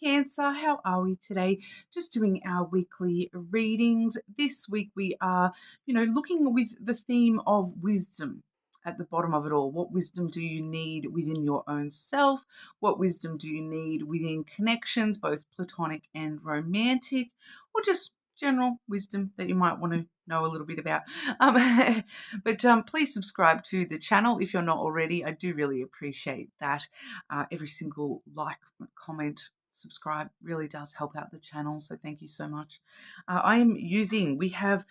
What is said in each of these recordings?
Cancer, how are we today? Just doing our weekly readings. This week we are, looking with the theme of wisdom at the bottom of it all. What wisdom do you need within your own self? What wisdom do you need within connections, both platonic and romantic, or just general wisdom that you might want to know a little bit about? But please subscribe to the channel if you're not already. I do really appreciate that. Every single like, comment, subscribe really does help out the channel, so thank you so much. We have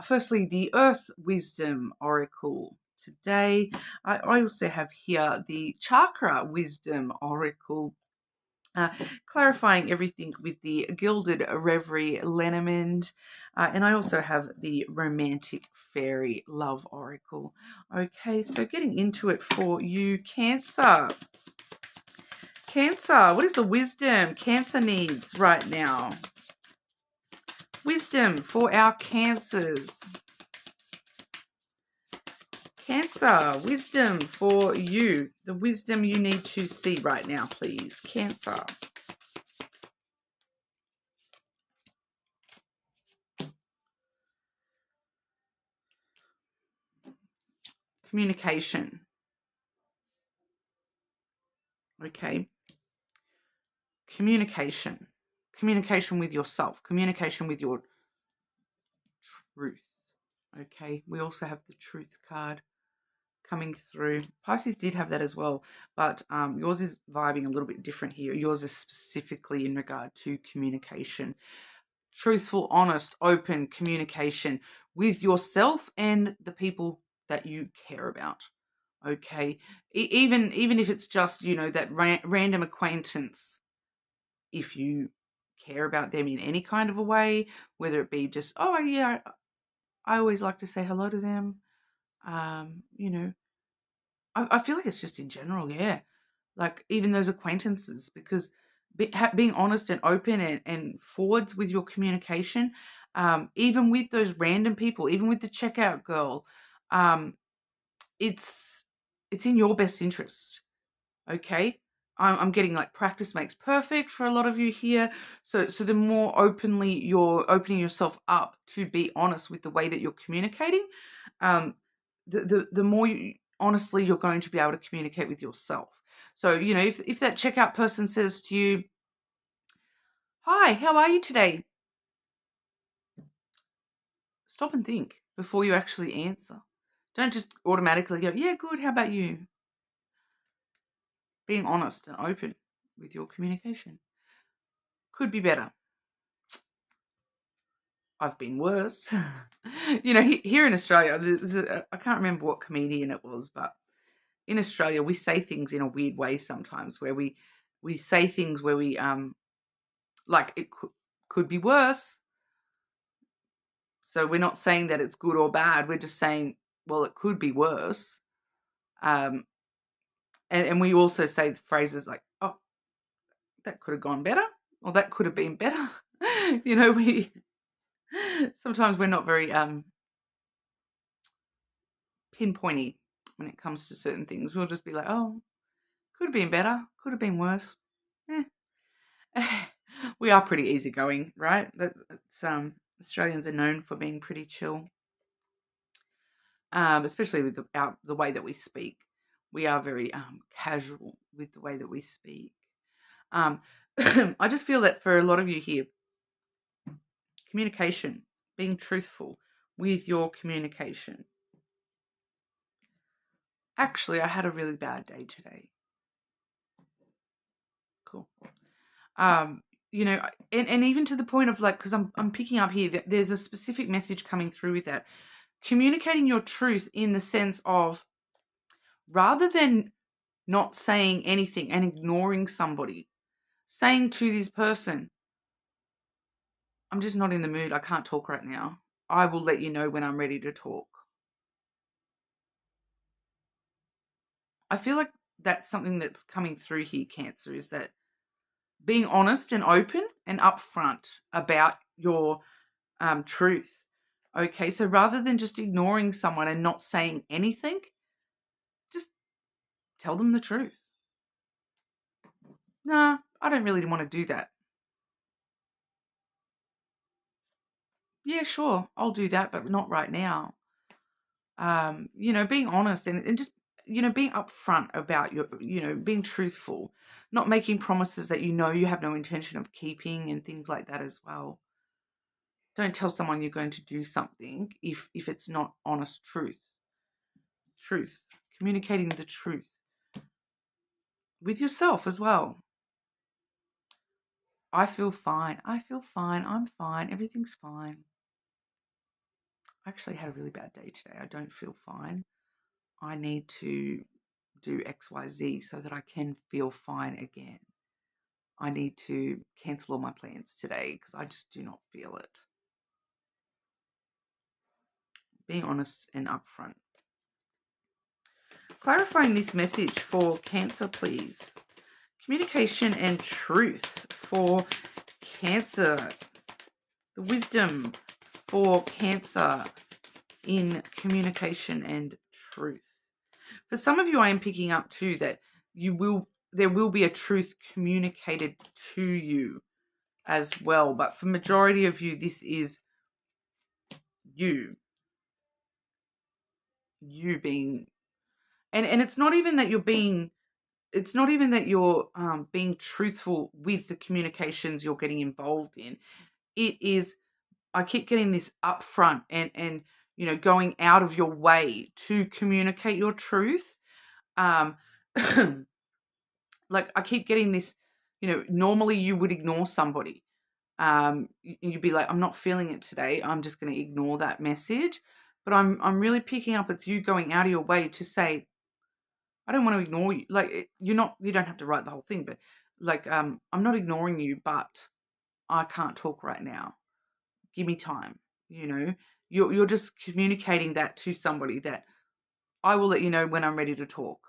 firstly the Earth Wisdom Oracle today. I also have here the Chakra Wisdom Oracle, clarifying everything with the Gilded Reverie Lenormand, and I also have the Romantic Fairy Love Oracle. Okay, so getting into it for you, Cancer. Cancer, what is the wisdom Cancer needs right now? Wisdom for our Cancers. Cancer, wisdom for you. The wisdom you need to see right now, please. Cancer. Communication. Okay. Communication. Communication with yourself. Communication with your truth. Okay. We also have the Truth card coming through. Pisces did have that as well, but yours is vibing a little bit different here. Yours is specifically in regard to communication. Truthful, honest, open communication with yourself and the people that you care about. Okay, even if it's just, that random acquaintance, if you care about them in any kind of a way, whether it be just, oh yeah, I always like to say hello to them. I feel like it's just in general, yeah. Like even those acquaintances, because being honest and open and forwards with your communication, even with those random people, even with the checkout girl, it's in your best interest. Okay, I'm getting like practice makes perfect for a lot of you here. So the more openly you're opening yourself up to be honest with the way that you're communicating, the more honestly you're going to be able to communicate with yourself. So, if that checkout person says to you, hi, how are you today? Stop and think before you actually answer. Don't just automatically go, yeah, good, how about you? Being honest and open with your communication. Could be better. I've been worse. Here in Australia, I can't remember what comedian it was, but in Australia, we say things in a weird way sometimes, where we say things where we like it could be worse. So we're not saying that it's good or bad. We're just saying, well, it could be worse. And we also say phrases like, oh, that could have gone better, or that could have been better. We sometimes we're not very pinpointy when it comes to certain things. We'll just be like, oh, could have been better, could have been worse. We are pretty easygoing, right? Australians are known for being pretty chill, especially with the way that we speak. We are very casual with the way that we speak. I just feel that for a lot of you here, communication, being truthful with your communication. Actually, I had a really bad day today. Cool. And even to the point of like, because I'm picking up here that there's a specific message coming through with that. Communicating your truth in the sense of, rather than not saying anything and ignoring somebody, saying to this person, I'm just not in the mood. I can't talk right now. I will let you know when I'm ready to talk. I feel like that's something that's coming through here, Cancer, is that being honest and open and upfront about your truth. Okay, so rather than just ignoring someone and not saying anything, just tell them the truth. Nah, I don't really want to do that. Yeah, sure, I'll do that, but not right now. Being honest and just, being upfront about being truthful, not making promises that you have no intention of keeping and things like that as well. Don't tell someone you're going to do something if it's not honest truth, communicating the truth with yourself as well. I feel fine. I feel fine. I'm fine. Everything's fine. I actually had a really bad day today. I don't feel fine. I need to do XYZ so that I can feel fine again. I need to cancel all my plans today because I just do not feel it. Being honest and upfront. Clarifying this message for Cancer, please. Communication and truth for Cancer. The wisdom for Cancer in communication and truth. For some of you, I am picking up too that there will be a truth communicated to you as well. But for majority of you, this is you being, and it's not even that you're being truthful with the communications you're getting involved in. It is, I keep getting this upfront and going out of your way to communicate your truth. Like I keep getting this, normally you would ignore somebody. You'd be like, I'm not feeling it today. I'm just going to ignore that message. But I'm really picking up it's you going out of your way to say, I don't want to ignore you. Like you don't have to write the whole thing, but like I'm not ignoring you, but I can't talk right now. Give me time. You're just communicating that to somebody that I will let you know when I'm ready to talk.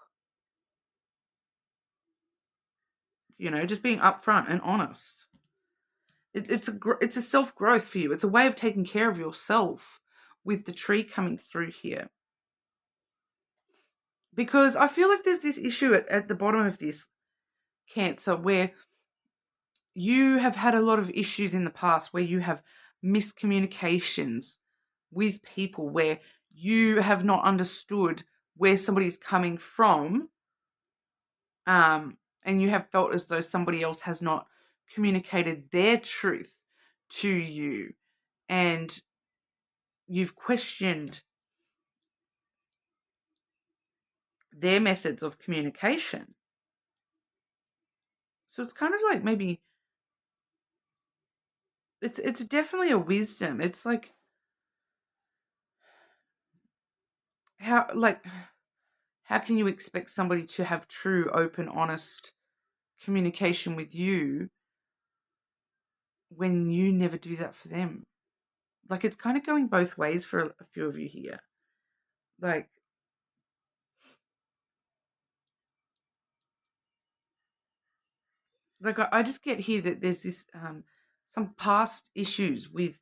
Just being upfront and honest. It's a self growth for you. It's a way of taking care of yourself with the tree coming through here. Because I feel like there's this issue at the bottom of this Cancer where you have had a lot of issues in the past where you have miscommunications with people, where you have not understood where somebody's coming from, and you have felt as though somebody else has not communicated their truth to you, and you've questioned their methods of communication. So it's kind of like maybe it's definitely a wisdom. It's like how can you expect somebody to have true, open, honest communication with you when you never do that for them? Like it's kind of going both ways for a few of you here. I just get here that there's this some past issues with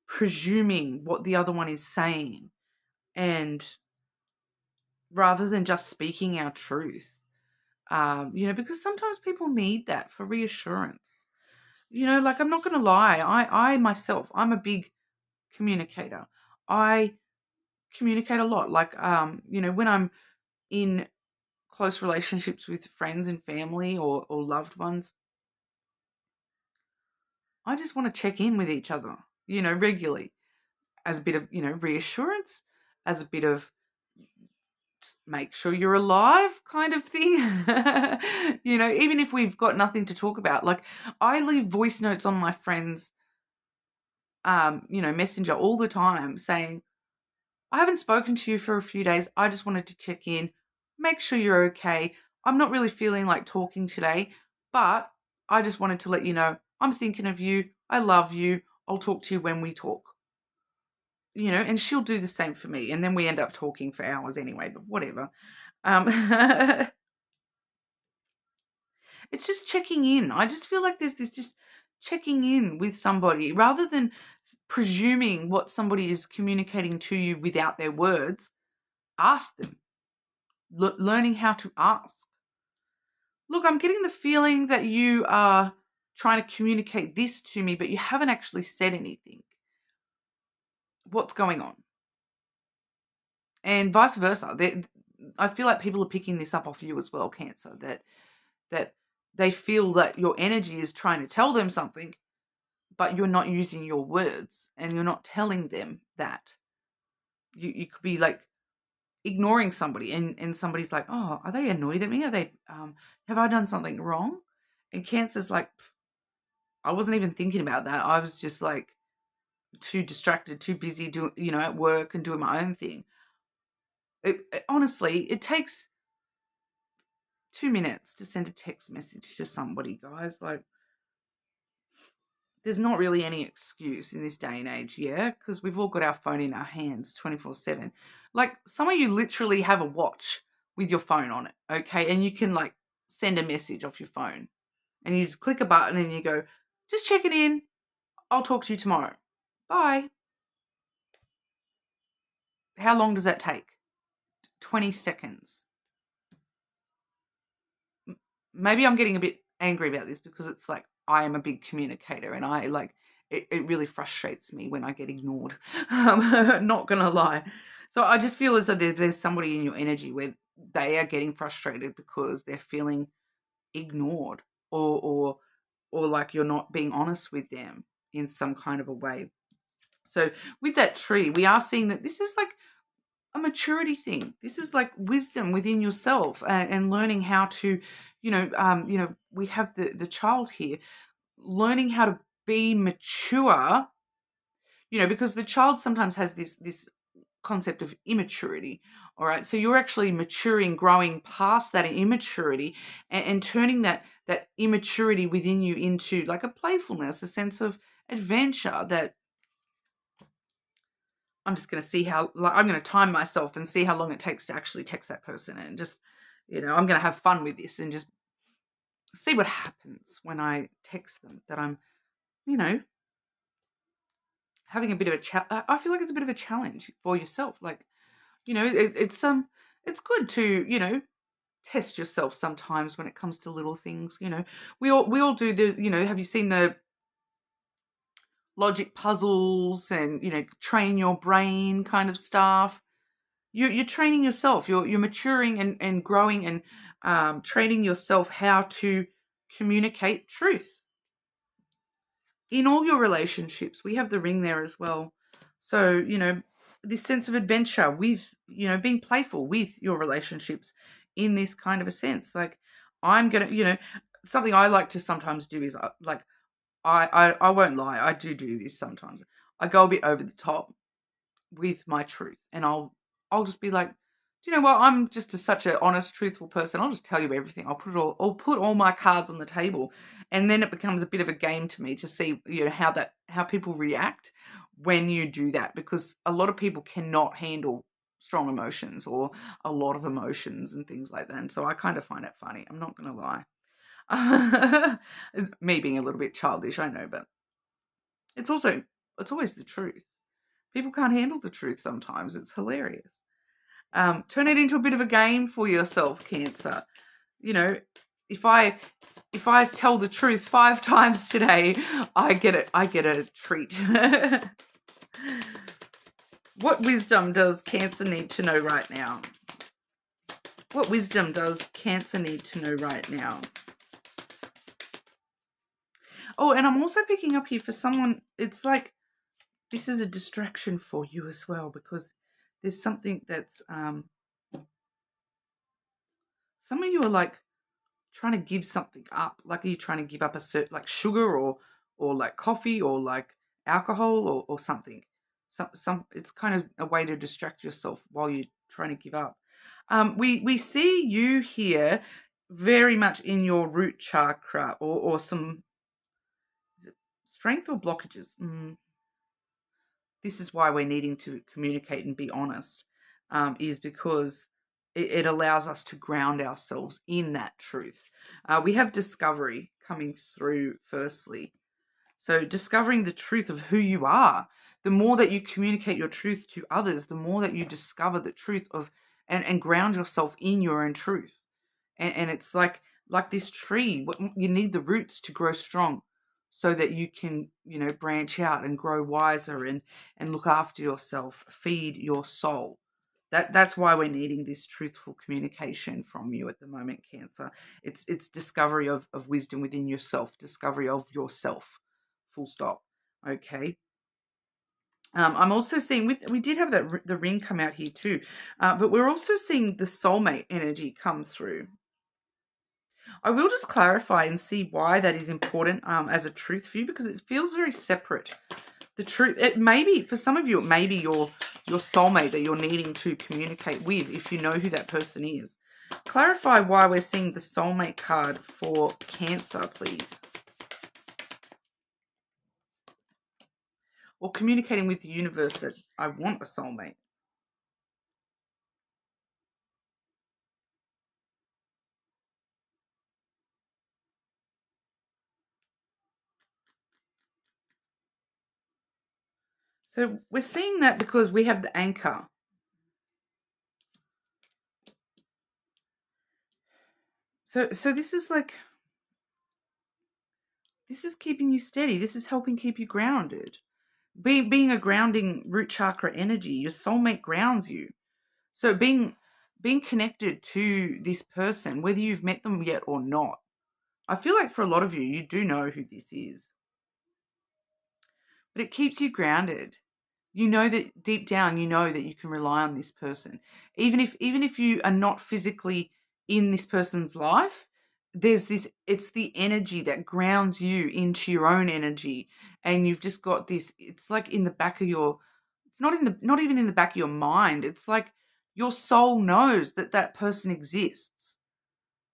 presuming what the other one is saying, and rather than just speaking our truth, because sometimes people need that for reassurance. Like I'm not going to lie, I myself, I'm a big communicator. I communicate a lot. Like, when I'm in close relationships with friends and family or loved ones, I just want to check in with each other, regularly, as a bit of, reassurance, as a bit of just make sure you're alive kind of thing. Even if we've got nothing to talk about. Like I leave voice notes on my friends, messenger all the time saying, I haven't spoken to you for a few days. I just wanted to check in, make sure you're okay. I'm not really feeling like talking today, but I just wanted to let you know I'm thinking of you. I love you. I'll talk to you when we talk. And she'll do the same for me. And then we end up talking for hours anyway, but whatever. It's just checking in. I just feel like there's this just checking in with somebody rather than presuming what somebody is communicating to you without their words. Ask them. Learning how to ask. Look, I'm getting the feeling that you are trying to communicate this to me, but you haven't actually said anything. what's going on, and vice versa. I feel like people are picking this up off you as well, Cancer, that they feel that your energy is trying to tell them something, but you're not using your words and you're not telling them that. You could be like ignoring somebody, and somebody's like, oh, are they annoyed at me? Are they have I done something wrong? And Cancer's like, I wasn't even thinking about that. I was just like too distracted, too busy doing, at work and doing my own thing. Honestly, it takes 2 minutes to send a text message to somebody, guys. Like, there's not really any excuse in this day and age, yeah? Because we've all got our phone in our hands 24/7. Like, some of you literally have a watch with your phone on it, okay? And you can, like, send a message off your phone. And you just click a button and you go, just checking in. I'll talk to you tomorrow. Bye. How long does that take? 20 seconds. Maybe I'm getting a bit angry about this because it's like I am a big communicator, and I like it really frustrates me when I get ignored. Not gonna lie. So I just feel as though there's somebody in your energy where they are getting frustrated because they're feeling ignored, or like you're not being honest with them in some kind of a way. So with that tree, we are seeing that this is like a maturity thing. This is like wisdom within yourself, and learning how to, we have the child here learning how to be mature, because the child sometimes has this concept of immaturity. All right. So you're actually maturing, growing past that immaturity, and turning that immaturity within you into like a playfulness, a sense of adventure that I'm just going to see how, like, I'm going to time myself and see how long it takes to actually text that person, and just, I'm going to have fun with this and just see what happens when I text them, that I'm, having a bit of I feel like it's a bit of a challenge for yourself. Like, it's good to, test yourself sometimes when it comes to little things. We all do the, have you seen the logic puzzles and, train your brain kind of stuff? You're training yourself. You're maturing and growing, and training yourself how to communicate truth in all your relationships. We have the ring there as well. So, this sense of adventure with, being playful with your relationships in this kind of a sense. Like, I'm going to, something I like to sometimes do is like, I won't lie. I do this sometimes. I go a bit over the top with my truth, and I'll just be like, do you know what? I'm just such an honest, truthful person. I'll just tell you everything. I'll put all my cards on the table, and then it becomes a bit of a game to me to see, how people react when you do that, because a lot of people cannot handle strong emotions or a lot of emotions and things like that. And so I kind of find it funny. I'm not going to lie. It's me being a little bit childish, I know, but it's always the truth. People can't handle the truth sometimes. It's hilarious. Turn it into a bit of a game for yourself, Cancer. If I tell the truth 5 times today, I get a treat. What wisdom does Cancer need to know right now? What wisdom does Cancer need to know right now? Oh, and I'm also picking up here for someone, it's like this is a distraction for you as well, because there's something that's, some of you are like trying to give something up. Like, are you trying to give up a certain, like, sugar or like coffee or like alcohol or something? It's kind of a way to distract yourself while you're trying to give up. We see you here very much in your root chakra, or some, is it strength or blockages? This is why we're needing to communicate and be honest, is because it allows us to ground ourselves in that truth. We have discovery coming through firstly. So discovering the truth of who you are. The more that you communicate your truth to others, the more that you discover the truth of, and ground yourself in your own truth. And it's like this tree, you need the roots to grow strong. so that you can, branch out and grow wiser and look after yourself, feed your soul. That's why we're needing this truthful communication from you at the moment, Cancer. It's discovery of wisdom within yourself, discovery of yourself. Full stop. Okay. I'm also seeing we did have the ring come out here too, but we're also seeing the soulmate energy come through. I will just clarify and see why that is important as a truth for you, because it feels very separate. The truth, it may be, for some of you, it may be your soulmate that you're needing to communicate with, if you know who that person is. Clarify why we're seeing the soulmate card for Cancer, please. Or communicating with the universe that I want a soulmate. So we're seeing that because we have the anchor. So this is like, this is keeping you steady. This is helping keep you grounded. Being a grounding root chakra energy, your soulmate grounds you. So being connected to this person, whether you've met them yet or not, I feel like for a lot of you, you do know who this is. But it keeps you grounded. You know that deep down, you know that you can rely on this person. Even if you are not physically in this person's life, there's this, it's the energy that grounds you into your own energy. And you've just got this, it's like in the back of your, it's not even in the back of your mind. It's like your soul knows that that person exists.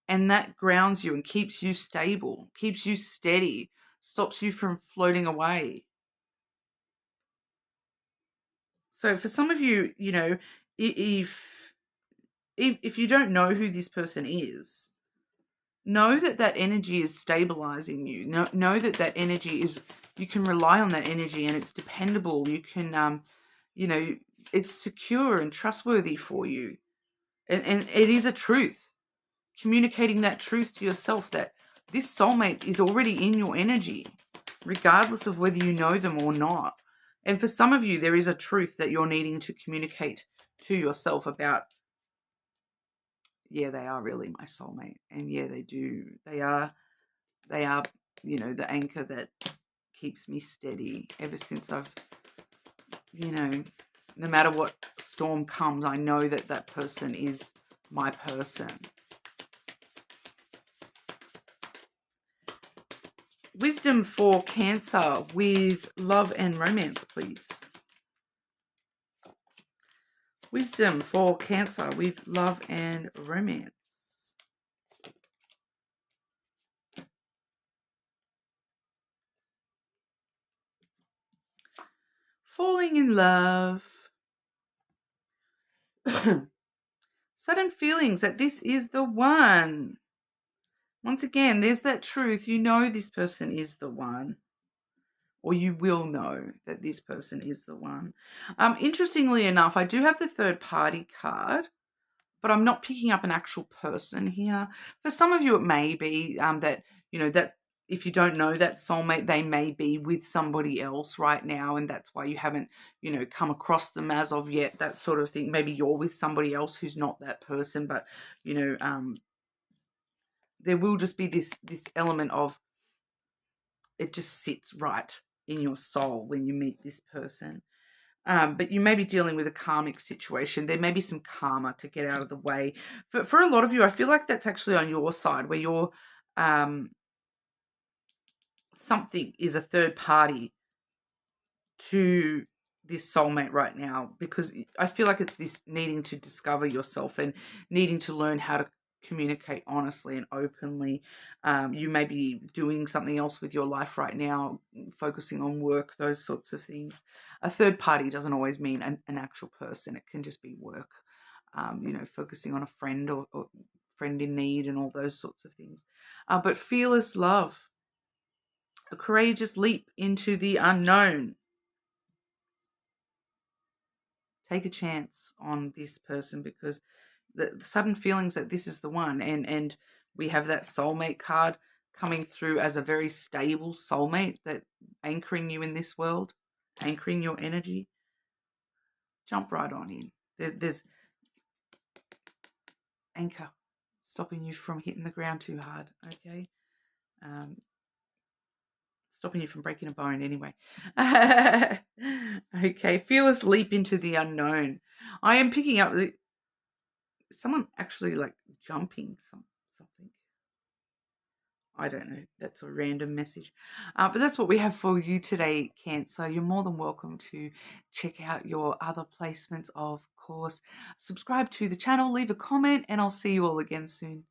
And that grounds you and keeps you stable, keeps you steady, stops you from floating away. So for some of you, if you don't know who this person is, know that that energy is stabilizing you. Know that that energy is, you can rely on that energy and it's dependable. You can, it's secure and trustworthy for you. And it is a truth. Communicating that truth to yourself that this soulmate is already in your energy, regardless of whether you know them or not. And for some of you, there is a truth that you're needing to communicate to yourself about, yeah, they are really my soulmate. And yeah, they do. They are, the anchor that keeps me steady ever since I've, no matter what storm comes, I know that that person is my person. Wisdom for Cancer with love and romance, please. Wisdom for Cancer with love and romance. Falling in love. Sudden feelings that this is the one. Once again, there's that truth. You know this person is the one. Or you will know that this person is the one. Interestingly enough, I do have the third party card, but I'm not picking up an actual person here. For some of you, it may be that, that if you don't know that soulmate, they may be with somebody else right now, and that's why you haven't, come across them as of yet, that sort of thing. Maybe you're with somebody else who's not that person, but, there will just be this element of, it just sits right in your soul when you meet this person. But you may be dealing with a karmic situation. There may be some karma to get out of the way. For a lot of you, I feel like that's actually on your side, where you're something is a third party to this soulmate right now, because I feel like it's this needing to discover yourself and needing to learn how to communicate honestly and openly. You may be doing something else with your life right now, focusing on work, those sorts of things. A third party doesn't always mean an actual person. It can just be work, focusing on a friend or friend in need and all those sorts of things. But fearless love, a courageous leap into the unknown. Take a chance on this person, because the sudden feelings that this is the one, and we have that soulmate card coming through as a very stable soulmate that anchoring you in this world, anchoring your energy. Jump right on in. There's anchor stopping you from hitting the ground too hard, okay? Stopping you from breaking a bone anyway. Okay, fearless leap into the unknown. I am picking up someone actually like jumping something. I don't know. That's a random message. But that's what we have for you today, Cancer. You're more than welcome to check out your other placements, of course. Subscribe to the channel, leave a comment, and I'll see you all again soon.